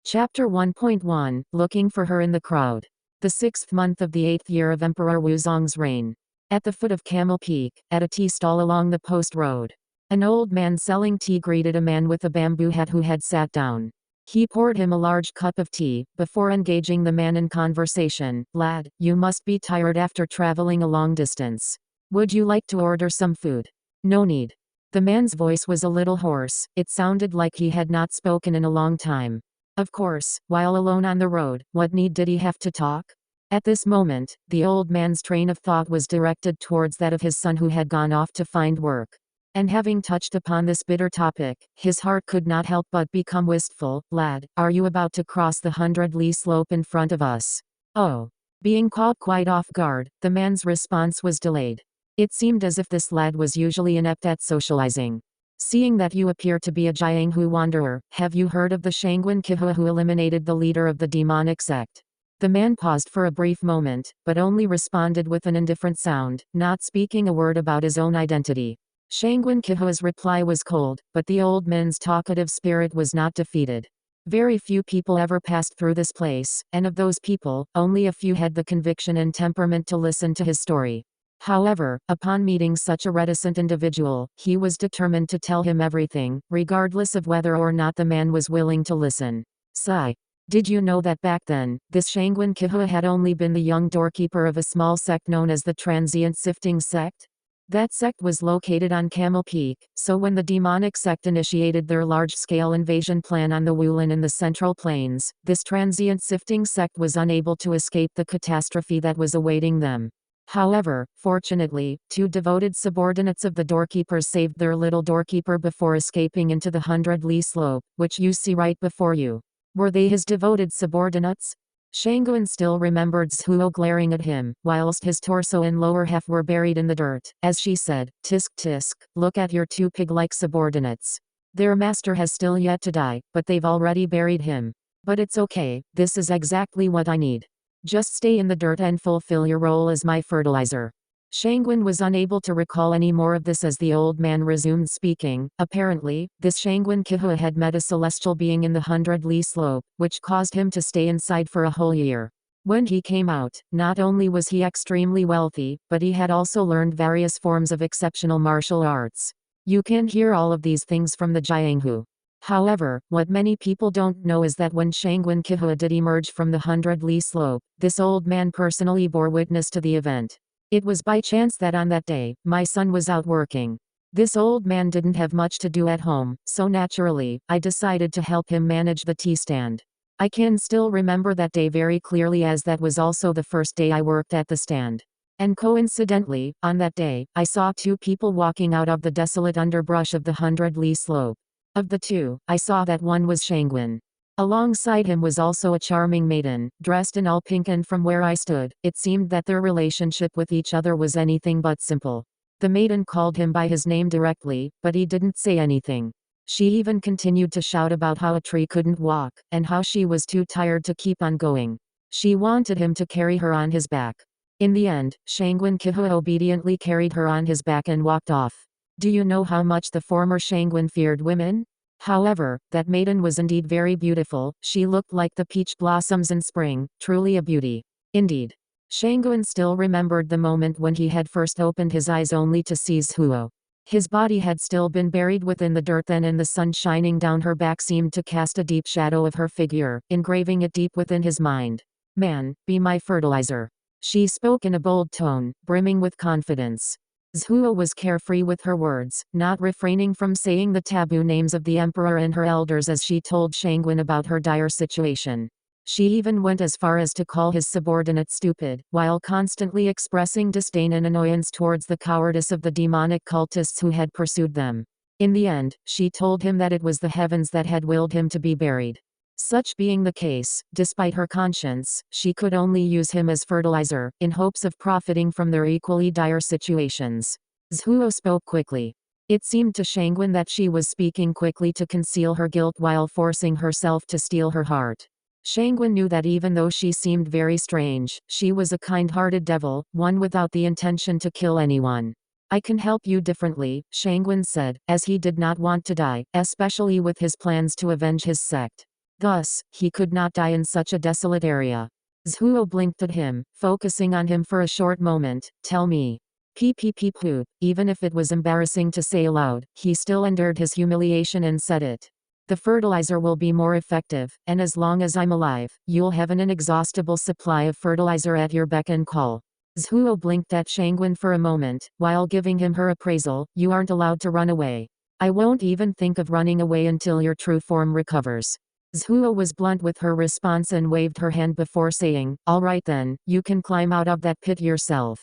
Chapter 1.1 Looking for her in the crowd. The 6th month of the 8th year of Emperor Wuzong's reign. At the foot of Camel Peak, at a tea stall along the post road, an old man selling tea greeted a man with a bamboo hat who had sat down. He poured him a large cup of tea, before engaging the man in conversation. "Lad, you must be tired after traveling a long distance. Would you like to order some food?" "No need." The man's voice was a little hoarse. It sounded like he had not spoken in a long time. Of course, while alone on the road, what need did he have to talk? At this moment, the old man's train of thought was directed towards that of his son who had gone off to find work. And having touched upon this bitter topic, his heart could not help but become wistful. "Lad, are you about to cross the 100-li slope in front of us?" "Oh." Being caught quite off guard, the man's response was delayed. It seemed as if this lad was usually inept at socializing. "Seeing that you appear to be a Jianghu wanderer, have you heard of the Shangguan Qihua who eliminated the leader of the demonic sect?" The man paused for a brief moment, but only responded with an indifferent sound, not speaking a word about his own identity. Shangguan Qihua's reply was cold, but the old man's talkative spirit was not defeated. Very few people ever passed through this place, and of those people, only a few had the conviction and temperament to listen to his story. However, upon meeting such a reticent individual, he was determined to tell him everything, regardless of whether or not the man was willing to listen. Sigh. Did you know that back then, this Shangguan Qihua had only been the young doorkeeper of a small sect known as the Transient Sifting Sect? That sect was located on Camel Peak, so when the demonic sect initiated their large-scale invasion plan on the Wulin in the Central Plains, this Transient Sifting Sect was unable to escape the catastrophe that was awaiting them. However, fortunately, 2 devoted subordinates of the doorkeepers saved their little doorkeeper before escaping into the 100-li slope, which you see right before you. Were they his devoted subordinates? Shangguan still remembered Zhuo glaring at him, whilst his torso and lower half were buried in the dirt, as she said, "Tisk tisk, look at your 2 pig-like subordinates. Their master has still yet to die, but they've already buried him. But it's okay, this is exactly what I need. Just stay in the dirt and fulfill your role as my fertilizer." Shangguan was unable to recall any more of this as the old man resumed speaking. Apparently, this Shangguan Qihua had met a celestial being in the 100-li slope, which caused him to stay inside for a whole year. When he came out, not only was he extremely wealthy, but he had also learned various forms of exceptional martial arts. You can hear all of these things from the Jianghu. However, what many people don't know is that when Shangguan Qihua did emerge from the 100-li slope, this old man personally bore witness to the event. "It was by chance that on that day, my son was out working. This old man didn't have much to do at home, so naturally, I decided to help him manage the tea stand. I can still remember that day very clearly as that was also the first day I worked at the stand. And coincidentally, on that day, I saw 2 people walking out of the desolate underbrush of the 100-li slope. Of the 2, I saw that one was Shangguan. Alongside him was also a charming maiden, dressed in all pink, and from where I stood, it seemed that their relationship with each other was anything but simple. The maiden called him by his name directly, but he didn't say anything. She even continued to shout about how a tree couldn't walk, and how she was too tired to keep on going. She wanted him to carry her on his back. In the end, Shangguan Qihua obediently carried her on his back and walked off. Do you know how much the former Shangguan feared women? However, that maiden was indeed very beautiful. She looked like the peach blossoms in spring, truly a beauty. Indeed. Shangguan still remembered the moment when he had first opened his eyes only to see Zhuo. His body had still been buried within the dirt then, and the sun shining down her back seemed to cast a deep shadow of her figure, engraving it deep within his mind. "Man, be my fertilizer." She spoke in a bold tone, brimming with confidence. Zhuo was carefree with her words, not refraining from saying the taboo names of the emperor and her elders as she told Shangguan about her dire situation. She even went as far as to call his subordinate stupid, while constantly expressing disdain and annoyance towards the cowardice of the demonic cultists who had pursued them. In the end, she told him that it was the heavens that had willed him to be buried. Such being the case, despite her conscience, she could only use him as fertilizer, in hopes of profiting from their equally dire situations. Zhuo spoke quickly. It seemed to Shangguan that she was speaking quickly to conceal her guilt while forcing herself to steal her heart. Shangguan knew that even though she seemed very strange, she was a kind-hearted devil, one without the intention to kill anyone. "I can help you differently," Shangguan said, as he did not want to die, especially with his plans to avenge his sect. Thus, he could not die in such a desolate area. ᎢℋᎪNN blinked at him, focusing on him for a short moment. Tell me. Poop. Even if it was embarrassing to say aloud, he still endured his humiliation and said it. The fertilizer will be more effective, and as long as I'm alive, you'll have an inexhaustible supply of fertilizer at your beck and call. ᎢℋᎪNN blinked at Shangguan for a moment, while giving him her appraisal. You aren't allowed to run away. I won't even think of running away until your true form recovers. ᎢℋᎪNN was blunt with her response and waved her hand before saying, all right then, you can climb out of that pit yourself.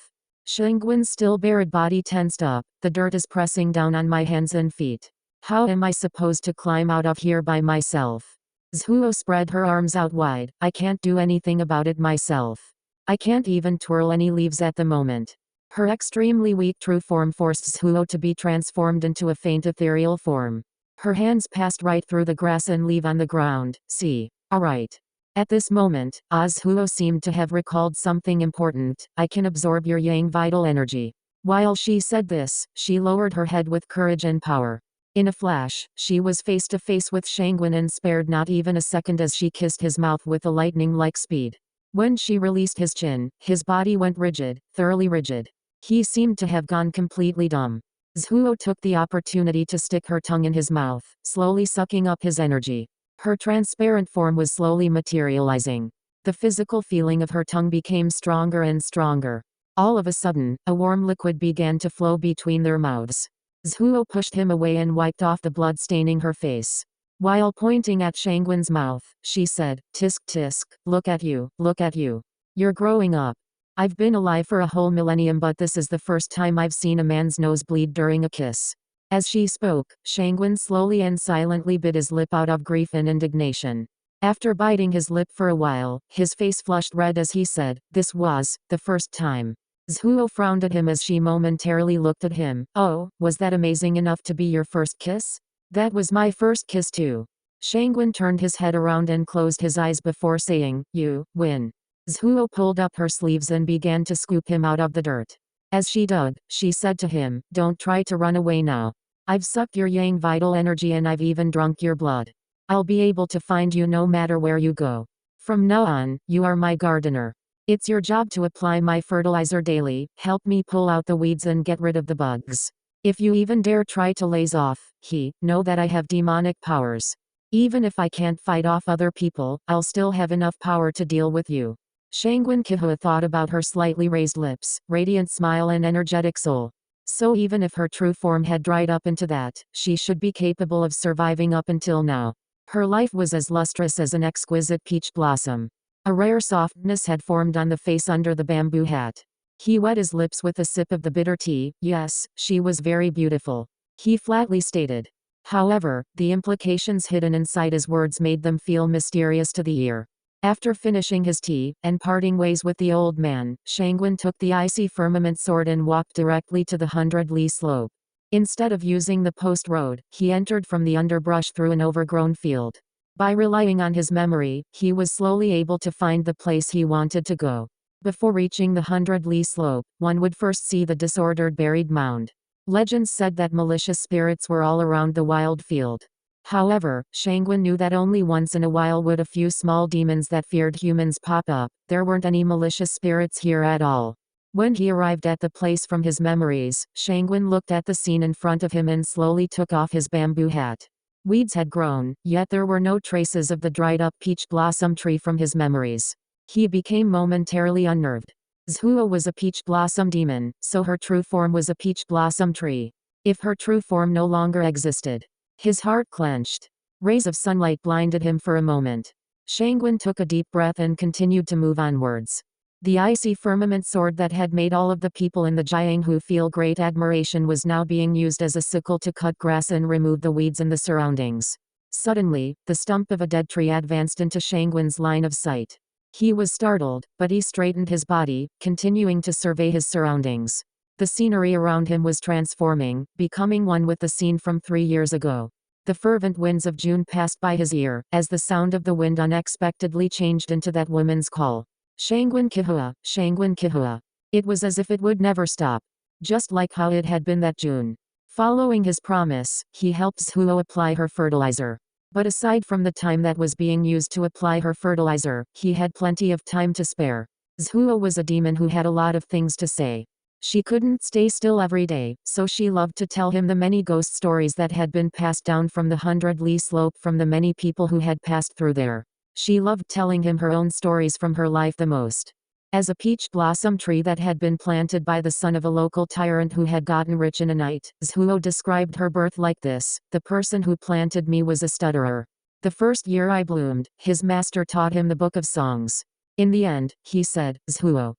Shangguan's still bared body tensed up. The dirt is pressing down on my hands and feet. How am I supposed to climb out of here by myself? ᎢℋᎪNNn spread her arms out wide. I can't do anything about it myself. I can't even twirl any leaves at the moment. Her extremely weak true form forced ᎢℋᎪNNn to be transformed into a faint ethereal form. Her hands passed right through the grass and leaf on the ground. See. Alright. At this moment, ᎢℋᎪNNn seemed to have recalled something important. I can absorb your yang vital energy. While she said this, she lowered her head with courage and power. In a flash, she was face to face with Shangguan and spared not even a second as she kissed his mouth with a lightning-like speed. When she released his chin, his body went rigid, thoroughly rigid. He seemed to have gone completely dumb. ᎢℋᎪNNn took the opportunity to stick her tongue in his mouth, slowly sucking up his energy. Her transparent form was slowly materializing. The physical feeling of her tongue became stronger and stronger. All of a sudden, a warm liquid began to flow between their mouths. ᎢℋᎪNNn pushed him away and wiped off the blood staining her face. While pointing at Shangguan's mouth, she said, tisk tisk, look at you, look at you. You're growing up. I've been alive for a whole millennium, but this is the first time I've seen a man's nose bleed during a kiss. As she spoke, Shangguan slowly and silently bit his lip out of grief and indignation. After biting his lip for a while, his face flushed red as he said, this was the first time. ᎢℋᎪNNn frowned at him as she momentarily looked at him. Oh, was that amazing enough to be your first kiss? That was my first kiss too. Shangguan turned his head around and closed his eyes before saying, you win. ᎢℋᎪNNn pulled up her sleeves and began to scoop him out of the dirt. As she dug, she said to him, don't try to run away now. I've sucked your yang vital energy and I've even drunk your blood. I'll be able to find you no matter where you go. From now on, you are my gardener. It's your job to apply my fertilizer daily, help me pull out the weeds and get rid of the bugs. If you even dare try to laze off, know that I have demonic powers. Even if I can't fight off other people, I'll still have enough power to deal with you. Shangguan Qihua thought about her slightly raised lips, radiant smile and energetic soul. So even if her true form had dried up into that, she should be capable of surviving up until now. Her life was as lustrous as an exquisite peach blossom. A rare softness had formed on the face under the bamboo hat. He wet his lips with a sip of the bitter tea. Yes, she was very beautiful. He flatly stated. However, the implications hidden inside his words made them feel mysterious to the ear. After finishing his tea, and parting ways with the old man, Shangguan took the icy firmament sword and walked directly to the 100-li slope. Instead of using the post road, he entered from the underbrush through an overgrown field. By relying on his memory, he was slowly able to find the place he wanted to go. Before reaching the 100-li slope, one would first see the disordered buried mound. Legends said that malicious spirits were all around the wild field. However, Shangguan knew that only once in a while would a few small demons that feared humans pop up. There weren't any malicious spirits here at all. When he arrived at the place from his memories, Shangguan looked at the scene in front of him and slowly took off his bamboo hat. Weeds had grown, yet there were no traces of the dried-up peach blossom tree from his memories. He became momentarily unnerved. ᎢℋᎪNNn was a peach blossom demon, so her true form was a peach blossom tree. If her true form no longer existed, his heart clenched. Rays of sunlight blinded him for a moment. Shangguan took a deep breath and continued to move onwards. The icy firmament sword that had made all of the people in the Jianghu feel great admiration was now being used as a sickle to cut grass and remove the weeds in the surroundings. Suddenly, the stump of a dead tree advanced into Shangguan's line of sight. He was startled, but he straightened his body, continuing to survey his surroundings. The scenery around him was transforming, becoming one with the scene from 3 years ago. The fervent winds of June passed by his ear, as the sound of the wind unexpectedly changed into that woman's call. Shangguan Qihua, Shangguan Qihua. It was as if it would never stop. Just like how it had been that June. Following his promise, he helped ᎢℋᎪNNn apply her fertilizer. But aside from the time that was being used to apply her fertilizer, he had plenty of time to spare. ᎢℋᎪNorszá was a demon who had a lot of things to say. She couldn't stay still every day, so she loved to tell him the many ghost stories that had been passed down from the 100-li slope from the many people who had passed through there. She loved telling him her own stories from her life the most. As a peach blossom tree that had been planted by the son of a local tyrant who had gotten rich in a night, ᎢℋᎪNorszá described her birth like this: the person who planted me was a stutterer. The first year I bloomed, his master taught him the book of songs. In the end, he said, ᎢℋᎪNorszá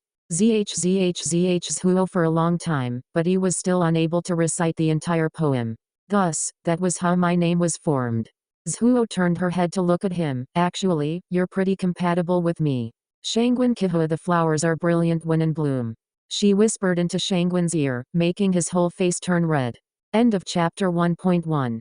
for a long time, but he was still unable to recite the entire poem. Thus, that was how my name was formed. ᎢℋᎪNorszá turned her head to look at him. Actually, you're pretty compatible with me. Shangguan Qihua, the flowers are brilliant when in bloom. She whispered into Shangguan's ear, making his whole face turn red. End of chapter 1.1.